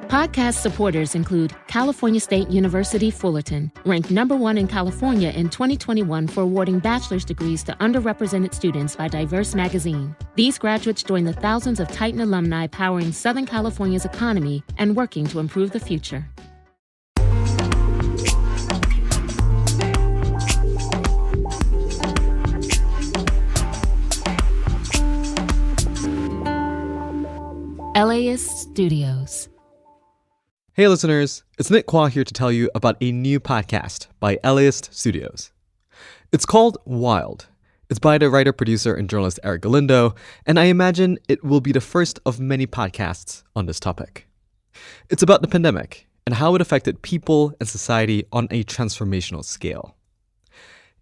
Podcast supporters include California State University Fullerton, ranked #1 in California in 2021 for awarding bachelor's degrees to underrepresented students by Diverse Magazine. These graduates join the thousands of Titan alumni powering Southern California's economy and working to improve the future. LAist Studios. Hey listeners, it's Nick Kwa here to tell you about a new podcast by LAist Studios. It's called Wild. It's by the writer, producer, and journalist Eric Galindo, and I imagine it will be the first of many podcasts on this topic. It's about the pandemic and how it affected people and society on a transformational scale.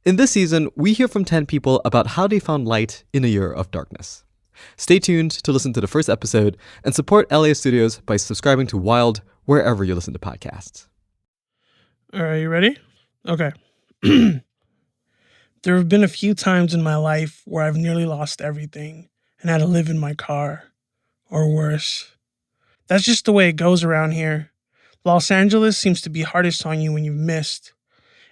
In this season, we hear from 10 people about how they found light in a year of darkness. Stay tuned to listen to the first episode and support LAist Studios by subscribing to Wild wherever you listen to podcasts. All right, you ready? Okay. There have been a few times in my life where I've nearly lost everything and had to live in my car, or worse. That's just the way it goes around here. Los Angeles seems to be hardest on you when you've missed.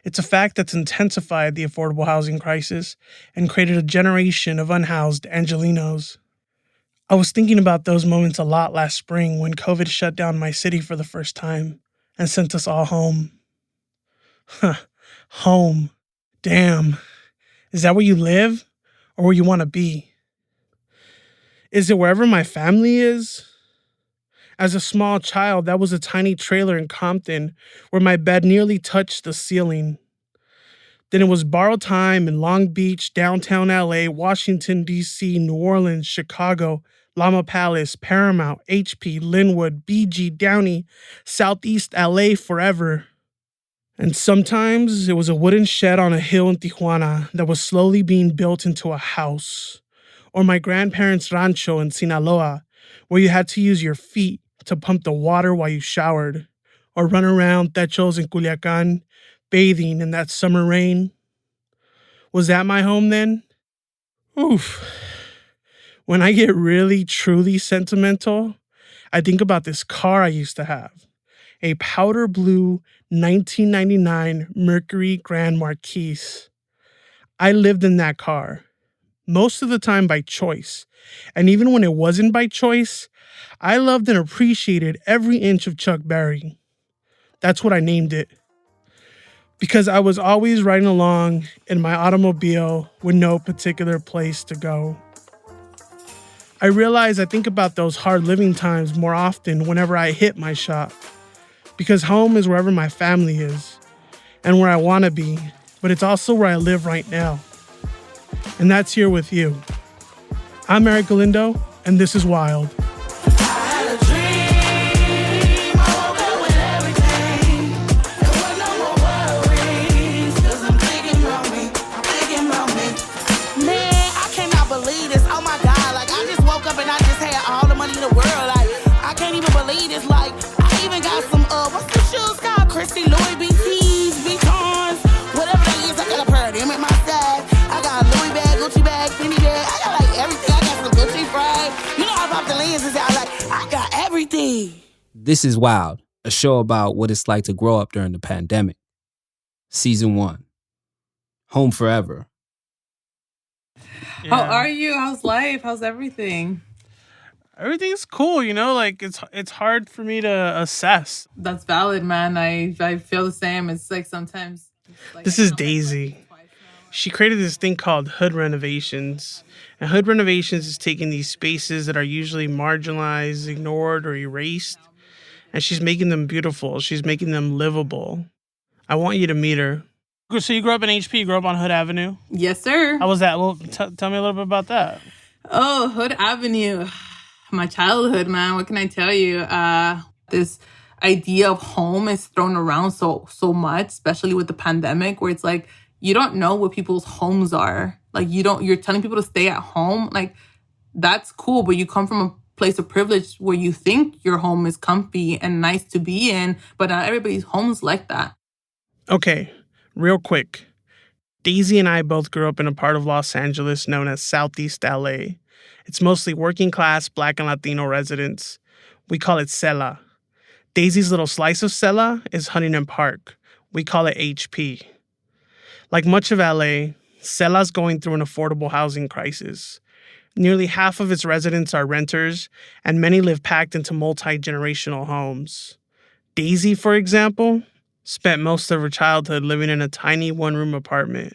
It's a fact that's intensified the affordable housing crisis and created a generation of unhoused Angelinos. I was thinking about those moments a lot last spring when COVID shut down my city for the first time and sent us all home. Home. Damn. Is that where you live or where you want to be? Is it wherever my family is? As a small child, that was a tiny trailer in Compton where my bed nearly touched the ceiling. Then it was borrowed time in Long Beach, downtown LA, Washington, D.C., New Orleans, Chicago, Llama Palace, Paramount, HP, Linwood, BG, Downey, Southeast LA forever. And sometimes it was a wooden shed on a hill in Tijuana that was slowly being built into a house. Or my grandparents' rancho in Sinaloa, where you had to use your feet to pump the water while you showered. Or run around techos in Culiacan, bathing in that summer rain. Was that my home then? Oof. When I get really, truly sentimental, I think about this car I used to have. A powder blue 1999 Mercury Grand Marquise. I lived in that car, most of the time by choice. And even when it wasn't by choice, I loved and appreciated every inch of Chuck Berry. That's what I named it. Because I was always riding along in my automobile with no particular place to go. I realize I think about those hard living times more often whenever I hit my shop. Because home is wherever my family is and where I want to be, but it's also where I live right now. And that's here with you. I'm Eric Galindo, and this is Wild. This is Wild, a show about what it's like to grow up during the pandemic. Season 1. Home forever. Yeah. How are you? How's life? How's everything? Everything's cool, you know, like it's hard for me to assess. That's valid, man. I feel the same. It's like sometimes like, this is Daisy. She created this thing called Hood Renovations. And Hood Renovations is taking these spaces that are usually marginalized, ignored, or erased, and she's making them beautiful. She's making them livable. I want you to meet her. So you grew up in HP, you grew up on Hood Avenue? Yes, sir. How was that? Well, tell me a little bit about that. Oh, Hood Avenue. My childhood, man. What can I tell you? This idea of home is thrown around so much, especially with the pandemic, where it's like, you don't know what people's homes are. Like, you're telling people to stay at home. Like, that's cool, but you come from a place of privilege where you think your home is comfy and nice to be in, but not everybody's home's like that. Okay, real quick. Daisy and I both grew up in a part of Los Angeles known as Southeast LA. It's mostly working class Black and Latino residents. We call it Cela. Daisy's little slice of Sela is Huntington Park. We call it HP. Like much of LA, Sela's going through an affordable housing crisis. Nearly half of its residents are renters, and many live packed into multi-generational homes. Daisy, for example, spent most of her childhood living in a tiny one-room apartment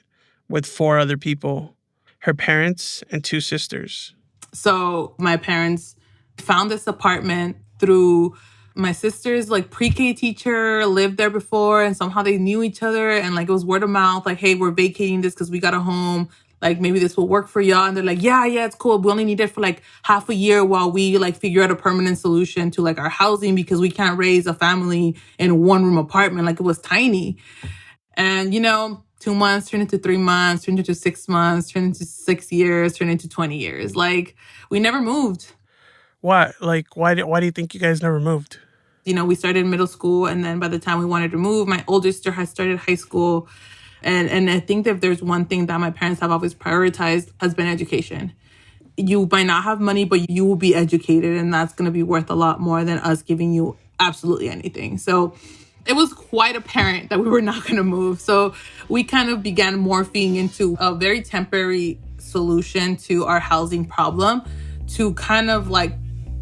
with 4 other people, her parents and 2 sisters. So my parents found this apartment through my sister's like pre-K teacher lived there before, and somehow they knew each other, and like it was word of mouth, like, hey, we're vacating this because we got a home. Like, maybe this will work for y'all. And they're like, yeah, it's cool. We only need it for like half a year while we like figure out a permanent solution to like our housing, because we can't raise a family in a one-room apartment. Like, it was tiny. And, 2 months turned into 3 months, turned into 6 months, turned into 6 years, turned into 20 years. Like, we never moved. What? Like, why do you think you guys never moved? We started middle school, and then by the time we wanted to move, my older sister had started high school. And I think that if there's one thing that my parents have always prioritized, has been education. You might not have money, but you will be educated, and that's going to be worth a lot more than us giving you absolutely anything. So it was quite apparent that we were not going to move. So we kind of began morphing into a very temporary solution to our housing problem, to kind of like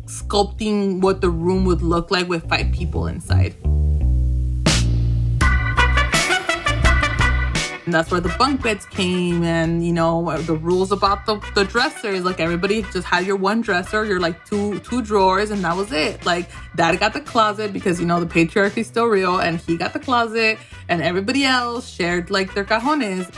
sculpting what the room would look like with 5 people inside. And that's where the bunk beds came, and, the rules about the dressers. Like, everybody just had your one dresser, your like two drawers, and that was it. Like, Dad got the closet because, the patriarchy is still real, and he got the closet, and everybody else shared like their cajones.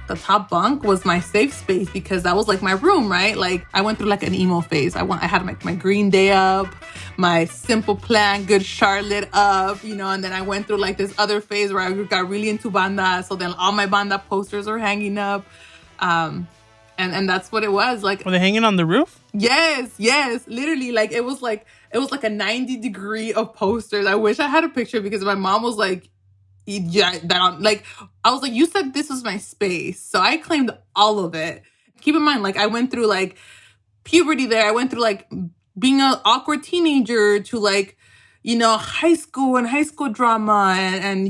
The top bunk was my safe space because that was like my room, right? Like, I went through like an emo phase. I had my Green Day up, my Simple Plan, Good Charlotte up, and then I went through like this other phase where I got really into banda. So then all my banda posters are hanging up. And that's what it was. Like, were they hanging on the roof? Yes. Literally, like it was like a 90 degree of posters. I wish I had a picture, because my mom was like, yeah, I was like, you said this was my space, so I claimed all of it. Keep in mind, like, I went through like puberty there. I went through like being an awkward teenager to like, high school and high school drama, and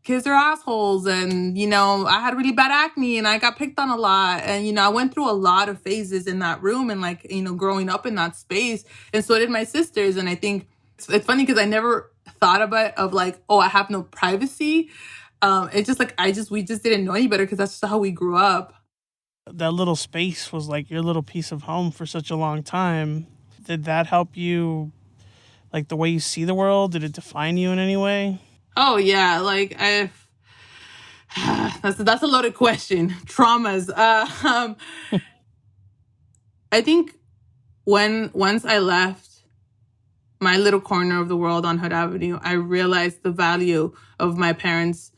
kids are assholes, and I had really bad acne, and I got picked on a lot, and I went through a lot of phases in that room, and like growing up in that space, and so did my sisters. And I think it's funny because I never thought of like, oh, I have no privacy. It's just like we just didn't know any better, because that's just how we grew up. That little space was like your little piece of home for such a long time. Did that help you, like, the way you see the world? Did it define you in any way? Oh yeah, like that's a loaded question. Traumas. I think once I left my little corner of the world on Hood Avenue, I realized the value of my parents'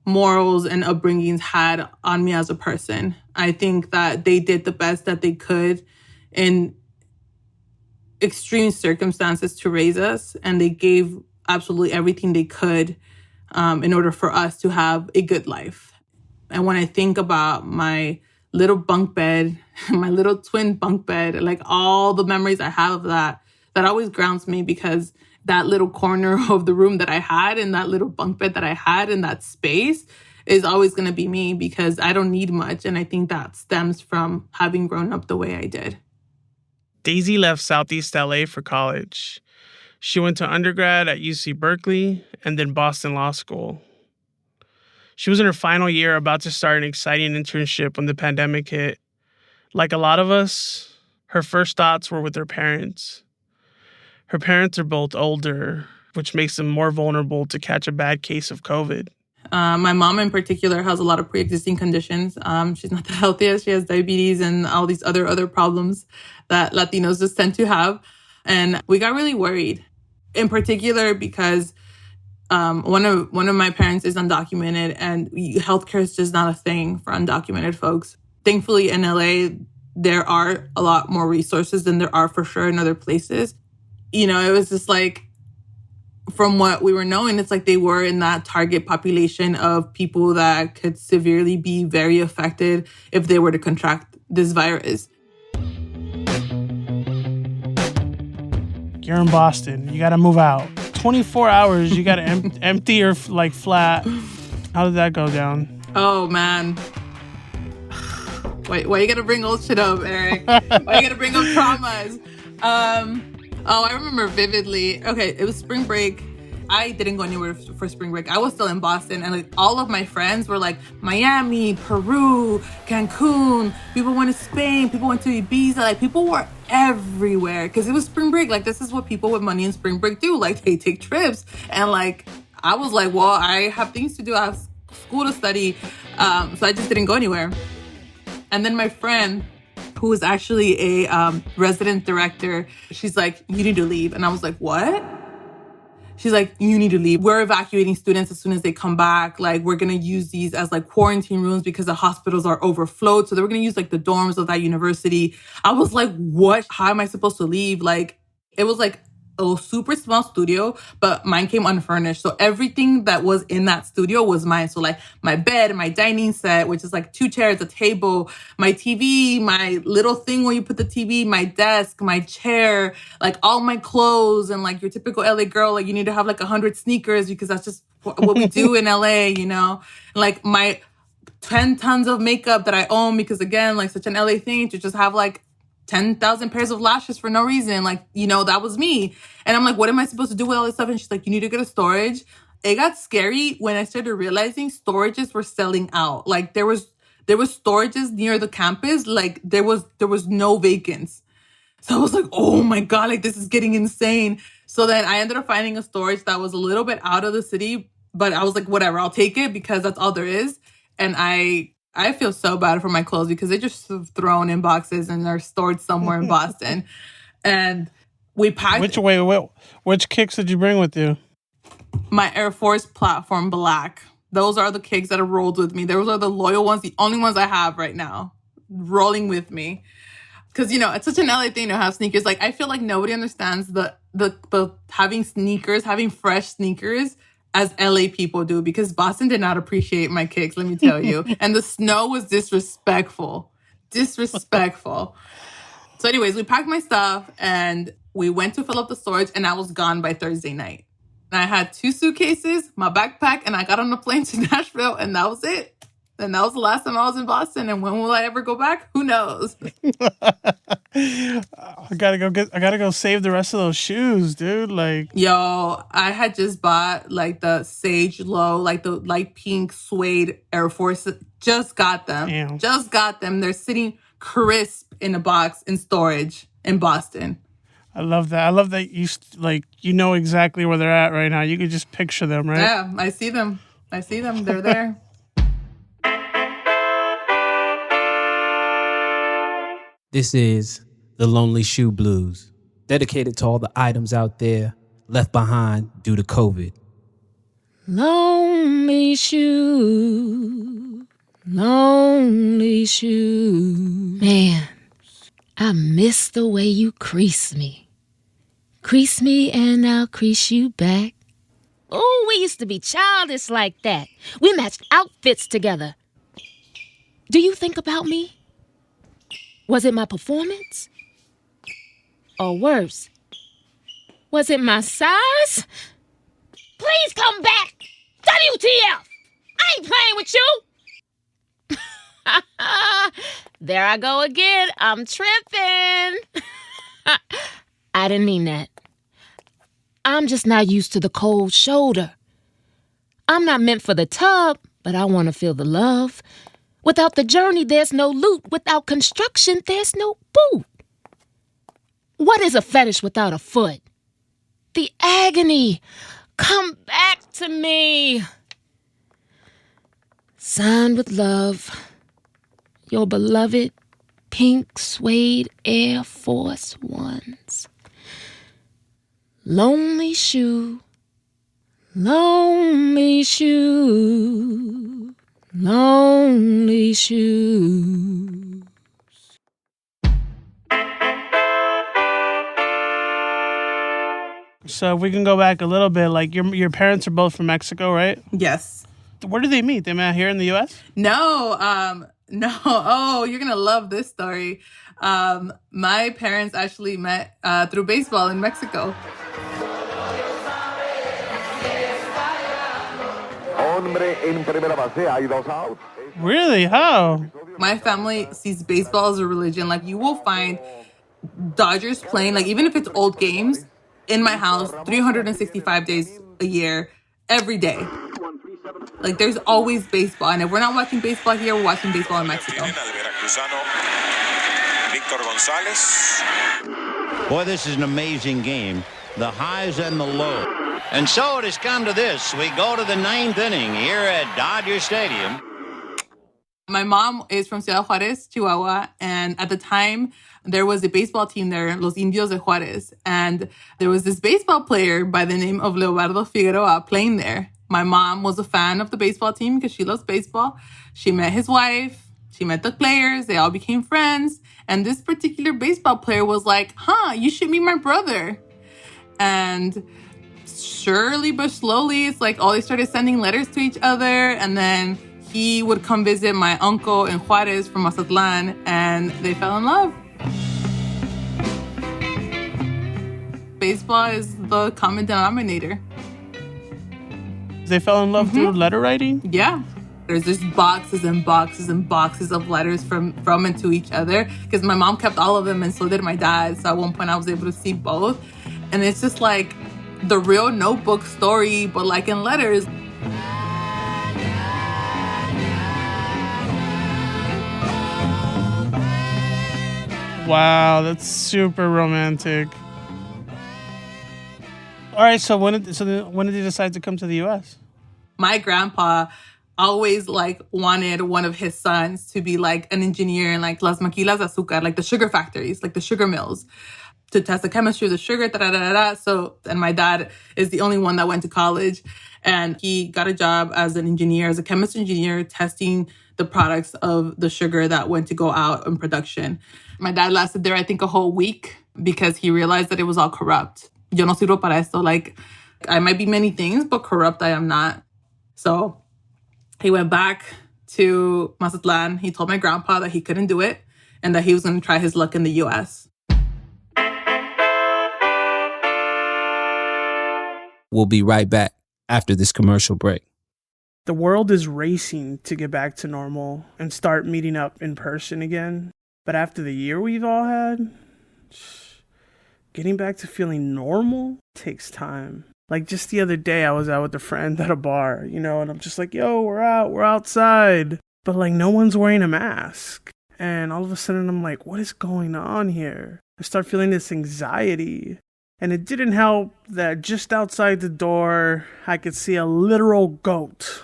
morals and upbringings had on me as a person. I think that they did the best that they could in extreme circumstances to raise us, and they gave absolutely everything they could in order for us to have a good life. And when I think about my little bunk bed, my little twin bunk bed, like all the memories I have of that always grounds me, because that little corner of the room that I had, and that little bunk bed that I had in that space, is always going to be me, because I don't need much. And I think that stems from having grown up the way I did. Daisy left Southeast LA for college. She went to undergrad at UC Berkeley and then Boston Law School. She was in her final year, about to start an exciting internship when the pandemic hit. Like a lot of us, her first thoughts were with her parents. Her parents are both older, which makes them more vulnerable to catch a bad case of COVID. My mom in particular has a lot of pre-existing conditions. She's not the healthiest. She has diabetes and all these other problems that Latinos just tend to have. And we got really worried, in particular because one of my parents is undocumented, and healthcare is just not a thing for undocumented folks. Thankfully, in LA, there are a lot more resources than there are for sure in other places. It was just like, from what we were knowing, it's like they were in that target population of people that could severely be very affected if they were to contract this virus. like you're in Boston. You got to move out. 24 hours, you got to empty your like flat. How did that go down? Oh, man. Why you gotta bring old shit up, Eric? Why you gotta bring up traumas? I remember vividly. Okay, it was spring break. I didn't go anywhere for spring break. I was still in Boston, and like all of my friends were like Miami, Peru, Cancun. People went to Spain. People went to Ibiza. Like people were everywhere because it was spring break. Like this is what people with money in spring break do. Like they take trips, and like I was like, well, I have things to do. I have school to study, so I just didn't go anywhere. And then my friend, who is actually a resident director, she's like, you need to leave. And I was like, what? She's like, you need to leave. We're evacuating students as soon as they come back. Like, we're going to use these as like quarantine rooms because the hospitals are overflowed. So they were going to use like the dorms of that university. I was like, what? How am I supposed to leave? Like, it was like a super small studio, but mine came unfurnished. So everything that was in that studio was mine. So like my bed, my dining set, which is like 2 chairs, a table, my TV, my little thing where you put the TV, my desk, my chair, like all my clothes, and like your typical LA girl, like you need to have like 100 sneakers because that's just what we do in LA, you know? Like my 10 tons of makeup that I own because again, like such an LA thing to just have like 10,000 pairs of lashes for no reason. Like, you know, that was me. And I'm like, what am I supposed to do with all this stuff? And she's like, you need to get a storage. It got scary when I started realizing storages were selling out. Like there was storages near the campus. Like there was no vacants. So I was like, oh my God, like this is getting insane. So then I ended up finding a storage that was a little bit out of the city, but I was like, whatever, I'll take it because that's all there is. And I feel so bad for my clothes because they just thrown in boxes and they're stored somewhere in Boston. And we packed... Which kicks did you bring with you? My Air Force Platform Black. Those are the kicks that have rolled with me. Those are the loyal ones, the only ones I have right now, rolling with me. Because, you know, it's such an LA thing to have sneakers. Like, I feel like nobody understands the having sneakers, having fresh sneakers as LA people do, because Boston did not appreciate my kicks, let me tell you. And the snow was disrespectful. So anyways, we packed my stuff and we went to fill up the storage and I was gone by Thursday night. And I had 2 suitcases, my backpack, and I got on a plane to Nashville and that was it. And that was the last time I was in Boston. And when will I ever go back? Who knows? I gotta go save the rest of those shoes, dude. Like, yo, I had just bought like the Sage Low, like the light pink suede Air Force. Just got them. Damn. Just got them. They're sitting crisp in a box in storage in Boston. I love that. I love that you know exactly where they're at right now. You could just picture them, right? Yeah, I see them. They're there. This is the Lonely Shoe Blues, dedicated to all the items out there left behind due to COVID. Lonely shoe, lonely shoe. Man, I miss the way you crease me. Crease me and I'll crease you back. Oh, we used to be childish like that. We matched outfits together. Do you think about me? Was it my performance? Or worse, was it my size? Please come back! WTF! I ain't playing with you! There I go again. I'm tripping. I didn't mean that. I'm just not used to the cold shoulder. I'm not meant for the tub, but I want to feel the love. Without the journey, there's no loot. Without construction, there's no boot. What is a fetish without a foot? The agony. Come back to me. Signed with love. Your beloved pink suede Air Force Ones. Lonely shoe. Lonely shoe. Lonely shoes. So if we can go back a little bit, like your parents are both from Mexico, right? Yes. Where did they meet? They met here in the U.S.? No. Oh, you're going to love this story. My parents actually met through baseball in Mexico. Really? How? My family sees baseball as a religion. Like, you will find Dodgers playing, like, even if it's old games, in my house 365 days a year, every day. Like, there's always baseball. And if we're not watching baseball here, we're watching baseball in Mexico. Boy, this is an amazing game. The highs and the lows. And so it has come to this. We go to the 9th inning here at Dodger Stadium. My mom is from Ciudad Juárez, Chihuahua. And at the time, there was a baseball team there, Los Indios de Juárez. And there was this baseball player by the name of Leobardo Figueroa playing there. My mom was a fan of the baseball team because she loves baseball. She met his wife. She met the players. They all became friends. And this particular baseball player was like, you should meet my brother. And surely but slowly, it's like, they started sending letters to each other. And then he would come visit my uncle in Juárez from Mazatlan, and they fell in love. Baseball is the common denominator. They fell in love through letter writing? Yeah. There's just boxes and boxes and boxes of letters from and to each other, because my mom kept all of them and so did my dad. So at one point I was able to see both. And it's just like the real Notebook story, but like in letters. Wow, that's super romantic. All right, so when did you decide to come to the U.S.? My grandpa always wanted one of his sons to be like an engineer in like las maquilas de azúcar, like the sugar factories, like the sugar mills, to test the chemistry of the sugar. So, and my dad is the only one that went to college, and he got a job as an engineer, as a chemist engineer, testing the products of the sugar that went to go out in production. My dad lasted there, I think, a whole week because he realized that it was all corrupt. Yo no sirvo para esto. Like, I might be many things, but corrupt I am not. So he went back to Mazatlan. He told my grandpa that he couldn't do it and that he was going to try his luck in the U.S. We'll be right back after this commercial break. The world is racing to get back to normal and start meeting up in person again. But after the year we've all had, getting back to feeling normal takes time. Like just the other day, I was out with a friend at a bar, and I'm just like, yo, we're outside. But like no one's wearing a mask. And all of a sudden I'm like, what is going on here? I start feeling this anxiety. And it didn't help that just outside the door, I could see a literal goat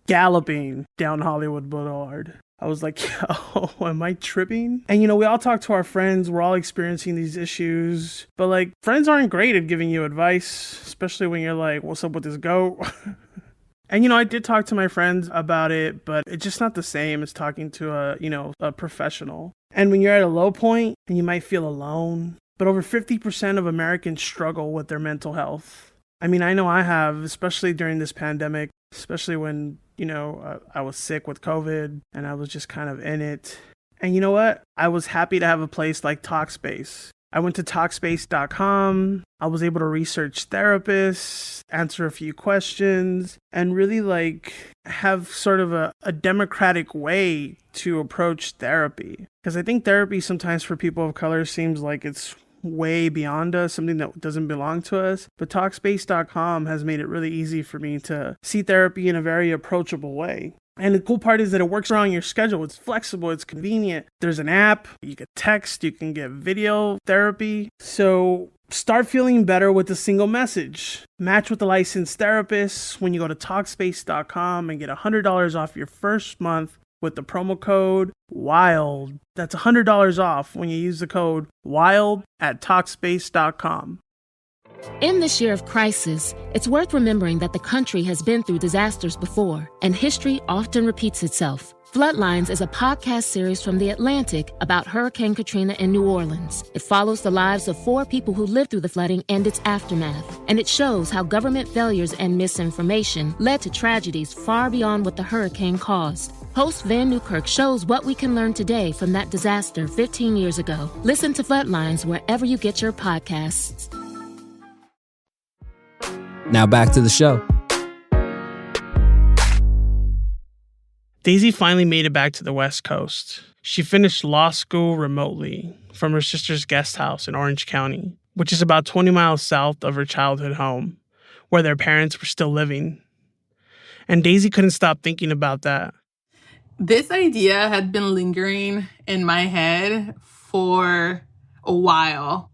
galloping down Hollywood Boulevard. I was like, yo, am I tripping? And, we all talk to our friends. We're all experiencing these issues. But, like, friends aren't great at giving you advice, especially when you're like, what's up with this goat? And, I did talk to my friends about it, but it's just not the same as talking to a professional. And when you're at a low point and you might feel alone, but over 50% of Americans struggle with their mental health. I mean, I know I have, especially during this pandemic, especially when, I was sick with COVID and I was just kind of in it. And you know what? I was happy to have a place like Talkspace. I went to Talkspace.com. I was able to research therapists, answer a few questions, and really have sort of a democratic way to approach therapy. Because I think therapy sometimes for people of color seems like it's way beyond us, something that doesn't belong to us. But Talkspace.com has made it really easy for me to see therapy in a very approachable way. And the cool part is that it works around your schedule. It's flexible. It's convenient. There's an app. You can text. You can get video therapy. So start feeling better with a single message. Match with a licensed therapist when you go to Talkspace.com and get $100 off your first month with the promo code WILD. That's $100 off when you use the code WILD at Talkspace.com. In this year of crisis, it's worth remembering that the country has been through disasters before, and history often repeats itself. Floodlines is a podcast series from The Atlantic about Hurricane Katrina in New Orleans. It follows the lives of 4 people who lived through the flooding and its aftermath, and it shows how government failures and misinformation led to tragedies far beyond what the hurricane caused. Host Van Newkirk shows what we can learn today from that disaster 15 years ago. Listen to Floodlines wherever you get your podcasts. Now back to the show. Daisy finally made it back to the West Coast. She finished law school remotely from her sister's guest house in Orange County, which is about 20 miles south of her childhood home, where their parents were still living. And Daisy couldn't stop thinking about that. This idea had been lingering in my head for a while.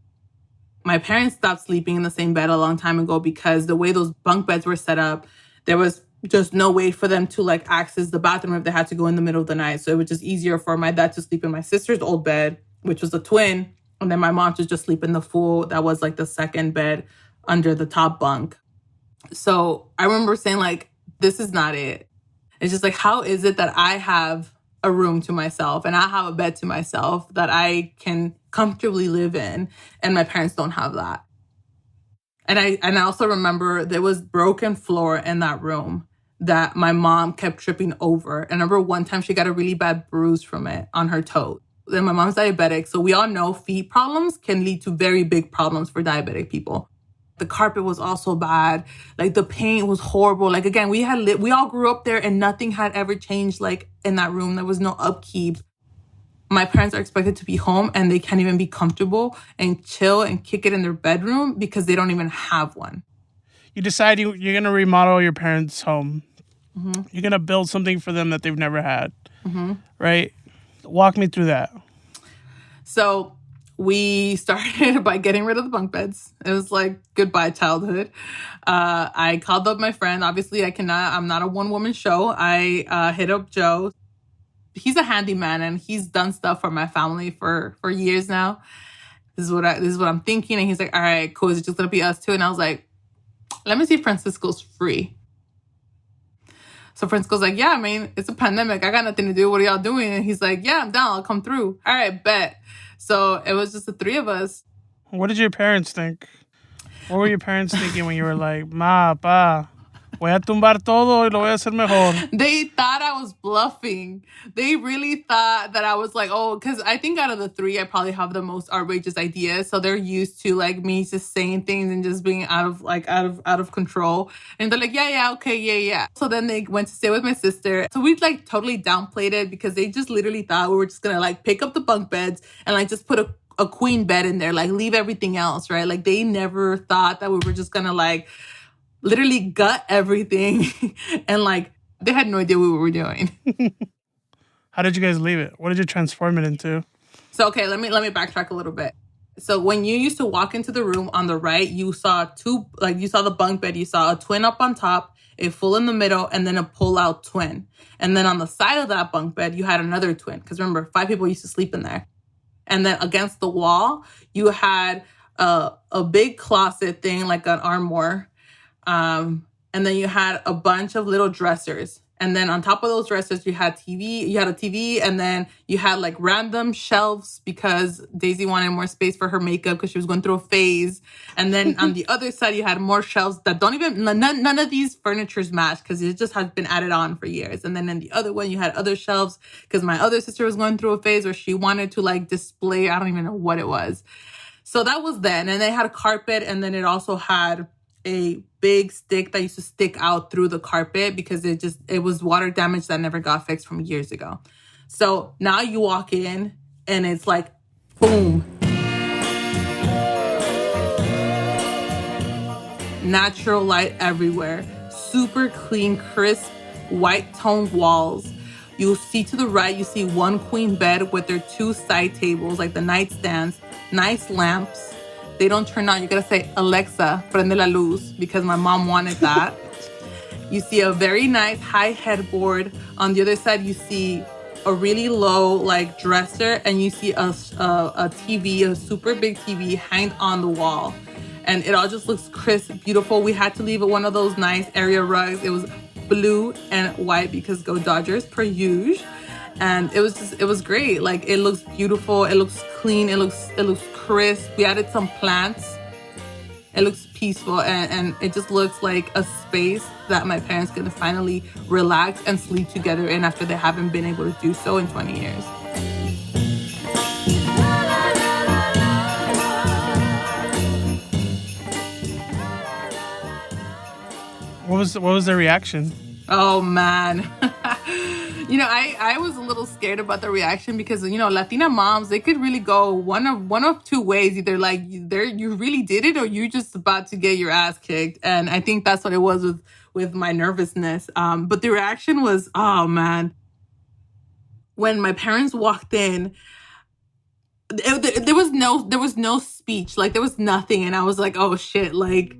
My parents stopped sleeping in the same bed a long time ago because the way those bunk beds were set up, there was just no way for them to access the bathroom if they had to go in the middle of the night. So it was just easier for my dad to sleep in my sister's old bed, which was a twin, and then my mom to just sleep in the full, that was the second bed under the top bunk. So I remember saying this is not it. It's just how is it that I have a room to myself and I have a bed to myself that I can comfortably live in, and my parents don't have that. And I also remember there was broken floor in that room that my mom kept tripping over. And I remember one time she got a really bad bruise from it on her toe. Then my mom's diabetic, so we all know feet problems can lead to very big problems for diabetic people. The carpet was also bad. The paint was horrible. Again, we all grew up there and nothing had ever changed in that room. There was no upkeep. My parents are expected to be home and they can't even be comfortable and chill and kick it in their bedroom because they don't even have one. You decide you're going to remodel your parents' home. Mm-hmm. You're going to build something for them that they've never had. Mm-hmm. Right? Walk me through that. So we started by getting rid of the bunk beds. It was goodbye childhood. I called up my friend. Obviously, I'm not a one-woman show. I hit up Joe. He's a handyman and he's done stuff for my family for years now. This is what I'm thinking. And he's like, all right, cool. Is it just going to be us two? And I was like, let me see if Francisco's free. So Francisco's like, yeah, I mean, it's a pandemic. I got nothing to do. What are y'all doing? And he's like, yeah, I'm down. I'll come through. All right, bet. So it was just the three of us. What did your parents think? What were your parents thinking when you were like, ma, pa, voy a tumbar todo y lo voy a hacer mejor? They thought I was bluffing. They really thought that I was because I think out of the three, I probably have the most outrageous ideas. So they're used to me just saying things and just being out of control. And they're like, yeah, okay, yeah. So then they went to stay with my sister. So we totally downplayed it because they just literally thought we were just gonna pick up the bunk beds and just put a queen bed in there, leave everything else, right? They never thought that we were just gonna literally gut everything and they had no idea what we were doing. How did you guys leave it? What did you transform it into? So okay, let me backtrack a little bit. So when you used to walk into the room on the right, you saw you saw the bunk bed, you saw a twin up on top, a full in the middle, and then a pull-out twin. And then on the side of that bunk bed, you had another twin. Because remember, 5 people used to sleep in there. And then against the wall, you had a big closet thing, an armoire. And then you had a bunch of little dressers. And then on top of those dressers, you had a TV, and then you had random shelves because Daisy wanted more space for her makeup because she was going through a phase. And then on the other side, you had more shelves that none of these furnitures match because it just has been added on for years. And then in the other one, you had other shelves because my other sister was going through a phase where she wanted to display, I don't even know what it was. So that was then. And they had a carpet, and then it also had a big stick that used to stick out through the carpet because it was water damage that never got fixed from years ago. So now you walk in and it's boom. Natural light everywhere. Super clean, crisp, white toned walls. You'll see to the right, you see one queen bed with their 2 side tables, the nightstands, nice lamps. They don't turn on. You gotta say, Alexa, prende la luz, because my mom wanted that. You see a very nice high headboard. On the other side, you see a really low dresser, and you see a TV, a super big TV hanged on the wall. And it all just looks crisp, beautiful. We had to leave it one of those nice area rugs. It was blue and white because go Dodgers per usual. And it was great. It looks beautiful. It looks clean. It looks crisp. We added some plants It looks peaceful, and it just looks like a space that my parents can finally relax and sleep together in after they haven't been able to do so in 20 years. What was their reaction? Oh man. I was a little scared about the reaction because, Latina moms, they could really go one of two ways. Either like you really did it, or you just about to get your ass kicked. And I think that's what it was with my nervousness. But the reaction was, oh man. When my parents walked in, there was no speech. Like, there was nothing. And I was like, oh shit, like,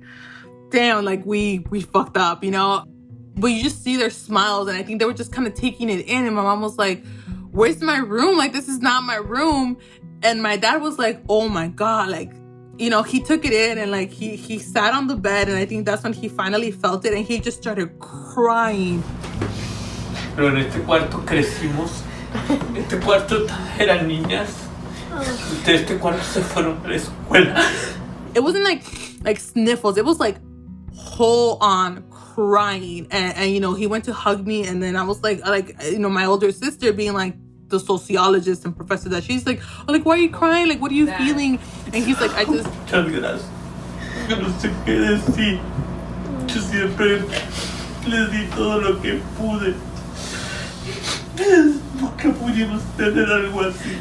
damn, like we fucked up, But you just see their smiles, and I think they were just kind of taking it in. And my mom was like, where's my room? Like, this is not my room. And my dad was like, oh my God. Like, he took it in, and like he sat on the bed, and I think that's when he finally felt it, and he just started crying. Pero en este cuarto crecimos. Este cuarto eran niñas. De este cuarto se fueron a la escuela. It wasn't like sniffles. It was like full on crying, and he went to hug me, and then I was like my older sister, being like the sociologist and professor that she's like, why are you crying? Like, what are you feeling? And he's like, I just... Muchas gracias. Yo no sé qué decir. Yo siempre les di todo lo que pude. Nunca pudimos tener algo así.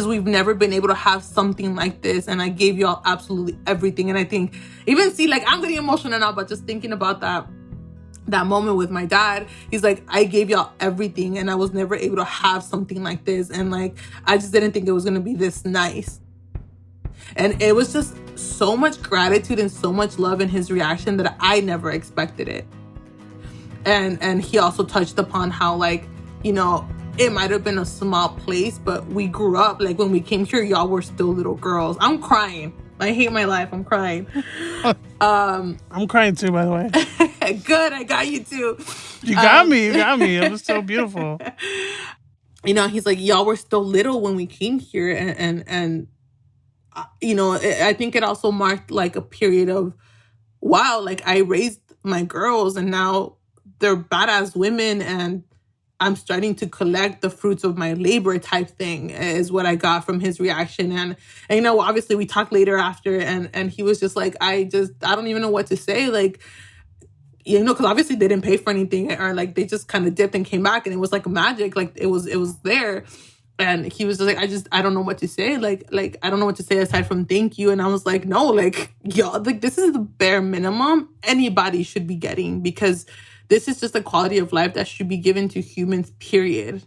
We've never been able to have something like this, and I gave y'all absolutely everything. And I think, even I'm getting emotional now, but just thinking about that moment with my dad, he's like, I gave y'all everything, and I was never able to have something like this, and like, I just didn't think it was gonna be this nice. And it was just so much gratitude and so much love in his reaction that I never expected it. And he also touched upon how, like, it might have been a small place, but we grew up, like, when we came here, y'all were still little girls. I'm crying. I hate my life. I'm crying. I'm crying too, by the way. Good. I got you too. You got me. It was so beautiful. He's like, y'all were still little when we came here. And I think it also marked like a period of, wow, like, I raised my girls, and now they're badass women, and I'm starting to collect the fruits of my labor type thing, is what I got from his reaction. And obviously we talked later after, and he was just like, I don't even know what to say. Like, because obviously they didn't pay for anything, or like they just kind of dipped and came back, and it was like magic. Like, it was there. And he was just like, I don't know what to say. Like, I don't know what to say aside from thank you. And I was like, no, like, y'all, like, this is the bare minimum anybody should be getting, because this is just a quality of life that should be given to humans, period.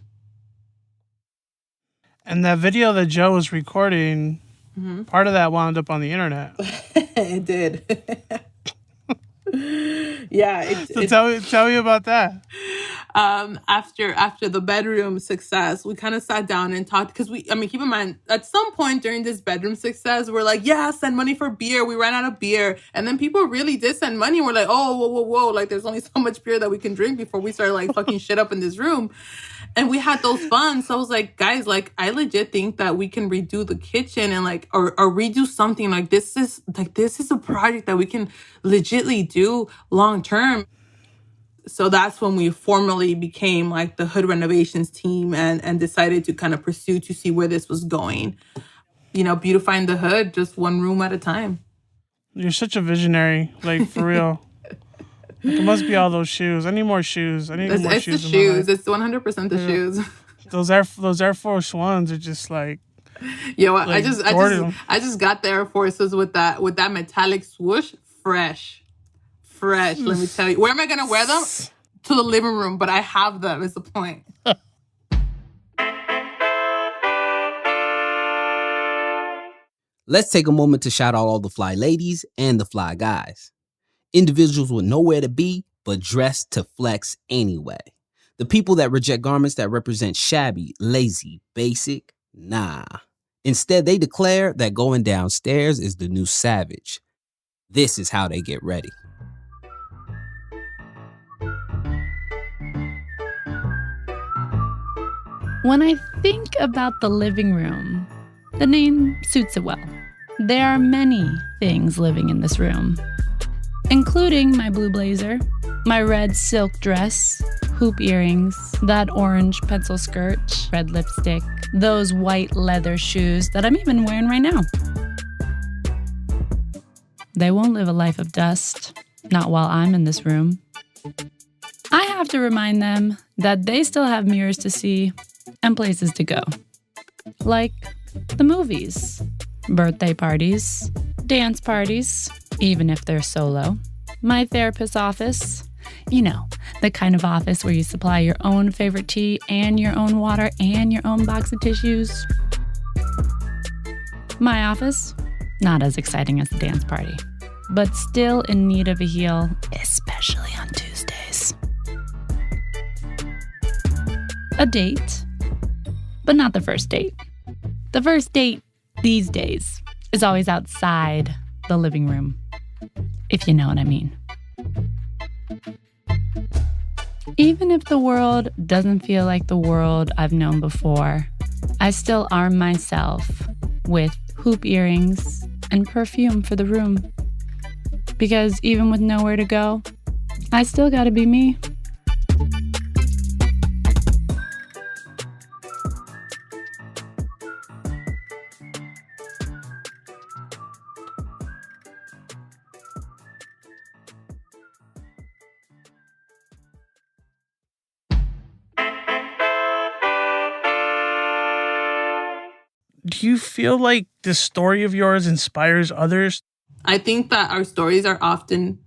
And that video that Joe was recording, part of that wound up on the internet. It did. Yeah. So tell me about that. After the bedroom success, we kind of sat down and talked, because keep in mind, at some point during this bedroom success, we're like, yeah, send money for beer. We ran out of beer. And then people really did send money. We're like, oh, whoa. Like, there's only so much beer that we can drink before we start like fucking shit up in this room. And we had those funds. So I was like, guys, like, I legit think that we can redo the kitchen and like, or redo something. Like, this is a project that we can legitly do long term. So that's when we formally became like the Hood Renovations team, and decided to kind of pursue to see where this was going. Beautifying the hood, just one room at a time. You're such a visionary, like, for real. Like, it must be all those shoes. I need more shoes. It's shoes. The shoes. It's 100% the shoes. Those Air Force Ones are just like. Yo, like, I just got the Air Forces with that metallic swoosh, fresh. Let me tell you. Where am I gonna wear them? To the living room, but I have them. Is the point. Let's take a moment to shout out all the fly ladies and the fly guys. Individuals with nowhere to be, but dressed to flex anyway. The people that reject garments that represent shabby, lazy, basic, nah. Instead, they declare that going downstairs is the new savage. This is how they get ready. When I think about the living room, the name suits it well. There are many things living in this room, including my blue blazer, my red silk dress, hoop earrings, that orange pencil skirt, red lipstick, those white leather shoes that I'm even wearing right now. They won't live a life of dust, not while I'm in this room. I have to remind them that they still have mirrors to see and places to go. Like the movies, birthday parties, dance parties, even if they're solo, my therapist's office, you know, the kind of office where you supply your own favorite tea and your own water and your own box of tissues. My office, not as exciting as the dance party, but still in need of a heel, especially on Tuesdays. A date, but not the first date. The first date these days is always outside the living room, if you know what I mean. Even if the world doesn't feel like the world I've known before, I still arm myself with hoop earrings and perfume for the room. Because even with nowhere to go, I still gotta be me. Do you feel like this story of yours inspires others? I think that our stories are often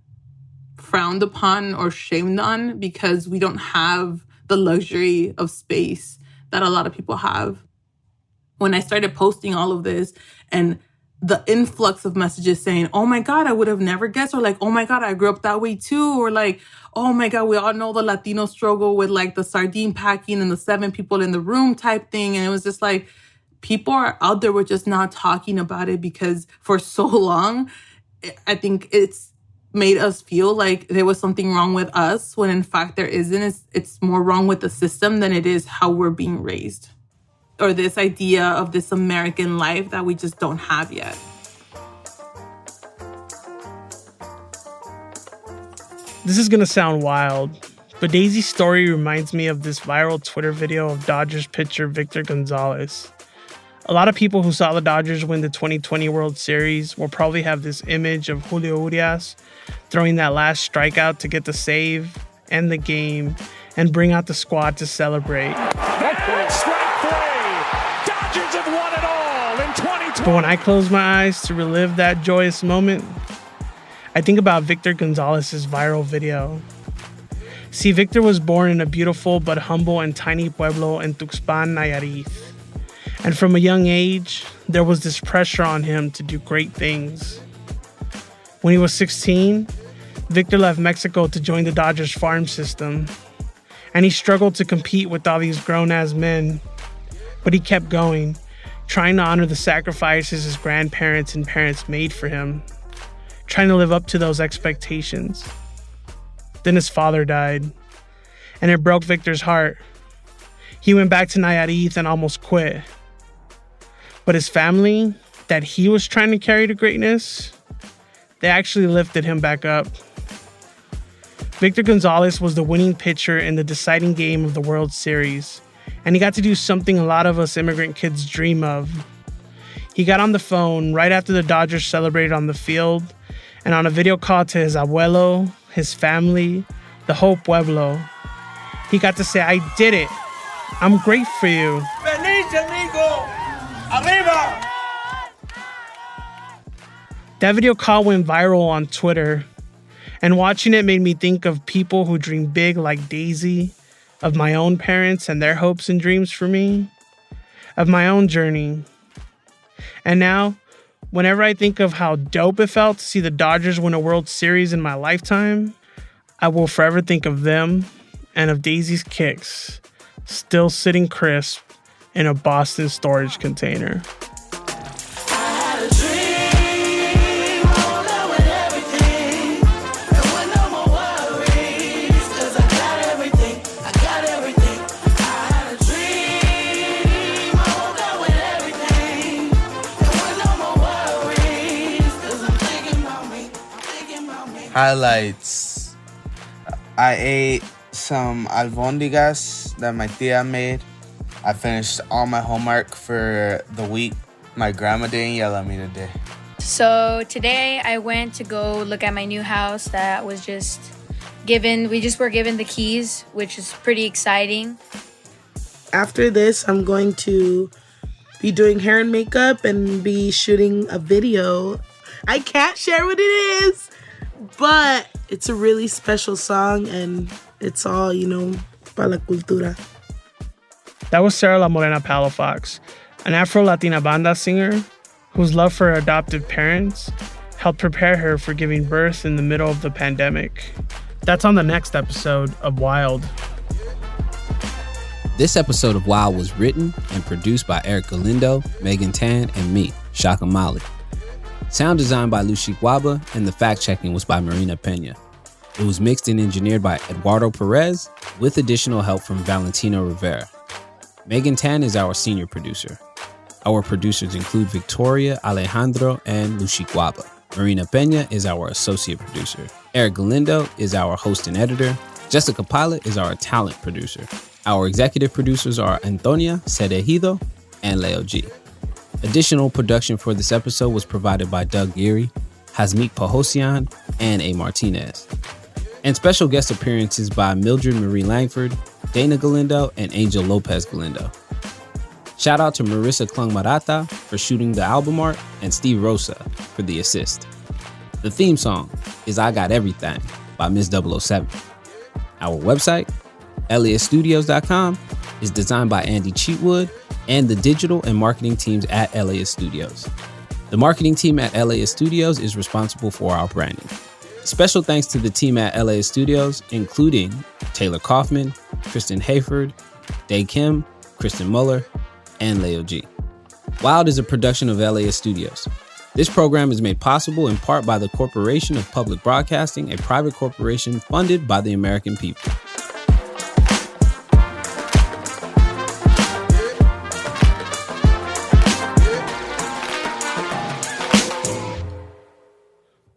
frowned upon or shamed on because we don't have the luxury of space that a lot of people have. When I started posting all of this and the influx of messages saying, oh my God, I would have never guessed, or like, oh my God, I grew up that way too, or like, oh my God, we all know the Latino struggle with like the sardine packing and the 7 people in the room type thing. And it was just like, people are out there, we're just not talking about it because for so long, I think it's made us feel like there was something wrong with us when in fact there isn't. It's more wrong with the system than it is how we're being raised. Or this idea of this American life that we just don't have yet. This is gonna sound wild, but Daisy's story reminds me of this viral Twitter video of Dodgers pitcher Victor Gonzalez. A lot of people who saw the Dodgers win the 2020 World Series will probably have this image of Julio Urias throwing that last strikeout to get the save, end the game, and bring out the squad to celebrate. Strike 3! Dodgers have won it all in 2020! But when I close my eyes to relive that joyous moment, I think about Victor Gonzalez's viral video. See, Victor was born in a beautiful but humble and tiny pueblo in Tuxpan, Nayarit. And from a young age, there was this pressure on him to do great things. When he was 16, Victor left Mexico to join the Dodgers farm system. And he struggled to compete with all these grown-ass men. But he kept going, trying to honor the sacrifices his grandparents and parents made for him, trying to live up to those expectations. Then his father died, and it broke Victor's heart. He went back to Nayarit and almost quit. But his family, that he was trying to carry to greatness, they actually lifted him back up. Victor Gonzalez was the winning pitcher in the deciding game of the World Series, and he got to do something a lot of us immigrant kids dream of. He got on the phone right after the Dodgers celebrated on the field, and on a video call to his abuelo, his family, the whole pueblo, he got to say, "I did it. I'm great for you." Feliz, amigo! Arriba! That video call went viral on Twitter, and watching it made me think of people who dream big like Daisy, of my own parents and their hopes and dreams for me, of my own journey. And now, whenever I think of how dope it felt to see the Dodgers win a World Series in my lifetime, I will forever think of them and of Daisy's kicks, still sitting crisp in a Boston storage container. Highlights. I ate some albondigas that my tia made. I finished all my homework for the week. My grandma didn't yell at me today. So today I went to go look at my new house that was just given. We just were given the keys, which is pretty exciting. After this, I'm going to be doing hair and makeup and be shooting a video. I can't share what it is, but it's a really special song and it's all, para la cultura. That was Sarah La Morena Palafox, an Afro-Latina banda singer whose love for her adoptive parents helped prepare her for giving birth in the middle of the pandemic. That's on the next episode of Wild. This episode of Wild was written and produced by Eric Galindo, Megan Tan, and me, Shaka Mali. Sound designed by Lushik Waba, and the fact-checking was by Marina Pena. It was mixed and engineered by Eduardo Perez, with additional help from Valentino Rivera. Megan Tan is our senior producer. Our producers include Victoria, Alejandro, and Lushik Waba. Marina Pena is our associate producer. Eric Galindo is our host and editor. Jessica Pilot is our talent producer. Our executive producers are Antonia Cerejido and Leo G. Additional production for this episode was provided by Doug Geary, Hasmik Pahosian, and A. Martinez. And special guest appearances by Mildred Marie Langford, Dana Galindo, and Angel Lopez Galindo. Shout out to Marissa Klung Marata for shooting the album art and Steve Rosa for the assist. The theme song is I Got Everything by Ms. 007. Our website, LASstudios.com, is designed by Andy Cheatwood and the digital and marketing teams at LAS Studios. The marketing team at LAS Studios is responsible for our branding. Special thanks to the team at LAS Studios, including Taylor Kaufman, Kristen Hayford, Day Kim, Kristen Muller, and Leo G. Wild is a production of LAS Studios. This program is made possible in part by the Corporation of Public Broadcasting, a private corporation funded by the American people.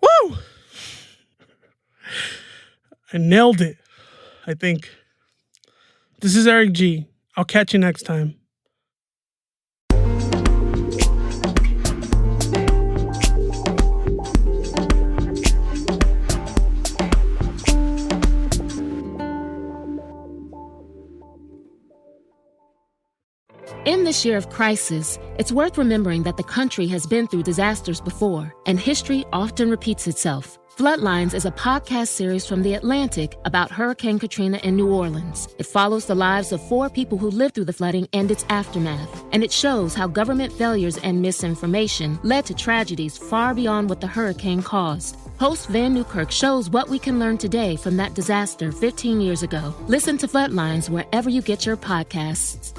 Woo! I nailed it, I think. This is Eric G. I'll catch you next time. In this year of crisis, it's worth remembering that the country has been through disasters before, and history often repeats itself. Floodlines is a podcast series from The Atlantic about Hurricane Katrina in New Orleans. It follows the lives of 4 people who lived through the flooding and its aftermath, and it shows how government failures and misinformation led to tragedies far beyond what the hurricane caused. Host Van Newkirk shows what we can learn today from that disaster 15 years ago. Listen to Floodlines wherever you get your podcasts.